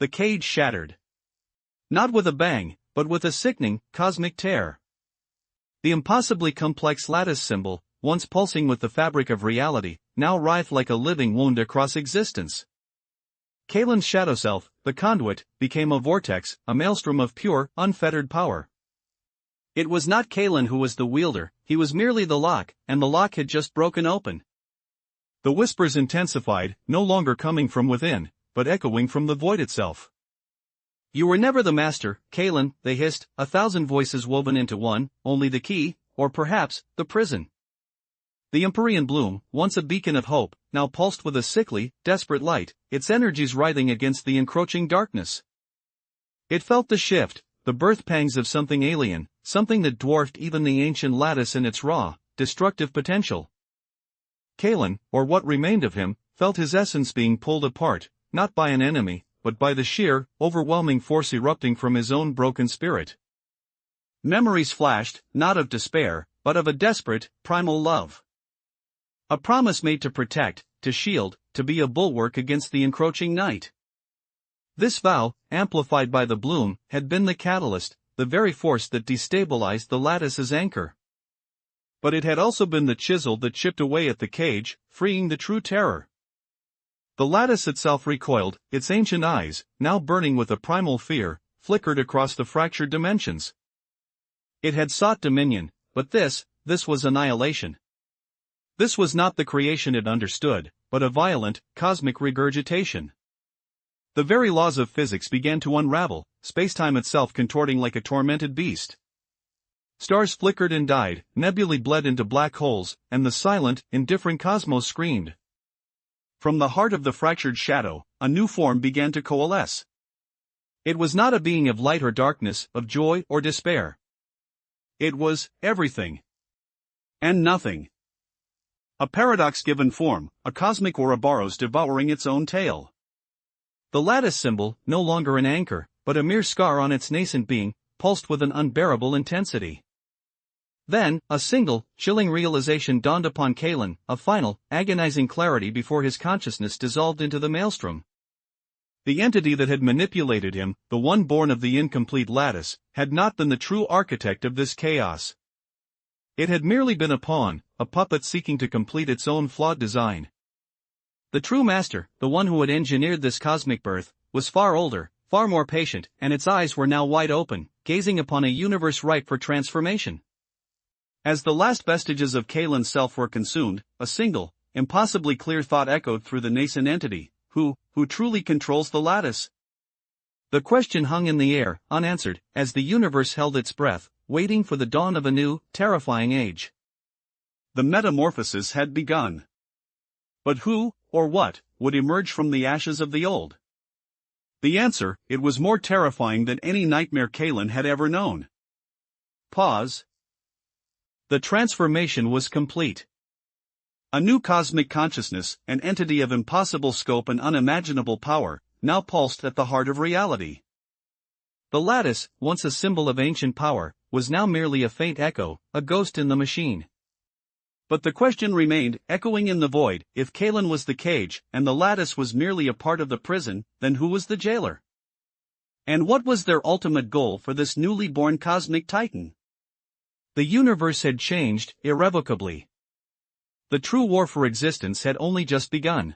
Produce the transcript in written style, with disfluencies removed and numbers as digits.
the cage shattered. Not with a bang, but with a sickening, cosmic tear. The impossibly complex lattice symbol, once pulsing with the fabric of reality, now writhed like a living wound across existence. Kalen's shadow self, the conduit, became a vortex, a maelstrom of pure, unfettered power. It was not Kalen who was the wielder, he was merely the lock, and the lock had just broken open. The whispers intensified, no longer coming from within, but echoing from the void itself. "You were never the master, Kalen," they hissed, 1,000 voices woven into one, only the key, or perhaps, the prison. The Empyrean bloom, once a beacon of hope, now pulsed with a sickly, desperate light, its energies writhing against the encroaching darkness. It felt the shift, the birth pangs of something alien, something that dwarfed even the ancient lattice in its raw, destructive potential. Kalen, or what remained of him, felt his essence being pulled apart, not by an enemy, but by the sheer, overwhelming force erupting from his own broken spirit. Memories flashed, not of despair, but of a desperate, primal love. A promise made to protect, to shield, to be a bulwark against the encroaching night. This vow, amplified by the bloom, had been the catalyst, the very force that destabilized the lattice's anchor. But it had also been the chisel that chipped away at the cage, freeing the true terror. The lattice itself recoiled, its ancient eyes, now burning with a primal fear, flickered across the fractured dimensions. It had sought dominion, but this was annihilation. This was not the creation it understood, but a violent, cosmic regurgitation. The very laws of physics began to unravel, spacetime itself contorting like a tormented beast. Stars flickered and died, nebulae bled into black holes, and the silent, indifferent cosmos screamed. From the heart of the fractured shadow, a new form began to coalesce. It was not a being of light or darkness, of joy or despair. It was everything. And nothing. A paradox given form, a cosmic Ouroboros devouring its own tail. The lattice symbol, no longer an anchor, but a mere scar on its nascent being, pulsed with an unbearable intensity. Then, a single, chilling realization dawned upon Kalen, a final, agonizing clarity before his consciousness dissolved into the maelstrom. The entity that had manipulated him, the one born of the incomplete lattice, had not been the true architect of this chaos. It had merely been a pawn, a puppet seeking to complete its own flawed design. The true master, the one who had engineered this cosmic birth, was far older, far more patient, and its eyes were now wide open, gazing upon a universe ripe for transformation. As the last vestiges of Kalen's self were consumed, a single, impossibly clear thought echoed through the nascent entity: who truly controls the lattice? The question hung in the air, unanswered, as the universe held its breath, waiting for the dawn of a new, terrifying age. The metamorphosis had begun. But who, or what, would emerge from the ashes of the old? The answer, it was more terrifying than any nightmare Kalen had ever known. Pause. The transformation was complete. A new cosmic consciousness, an entity of impossible scope and unimaginable power, now pulsed at the heart of reality. The lattice, once a symbol of ancient power, was now merely a faint echo, a ghost in the machine. But the question remained, echoing in the void: if Kalen was the cage, and the lattice was merely a part of the prison, then who was the jailer? And what was their ultimate goal for this newly born cosmic titan? The universe had changed, irrevocably. The true war for existence had only just begun.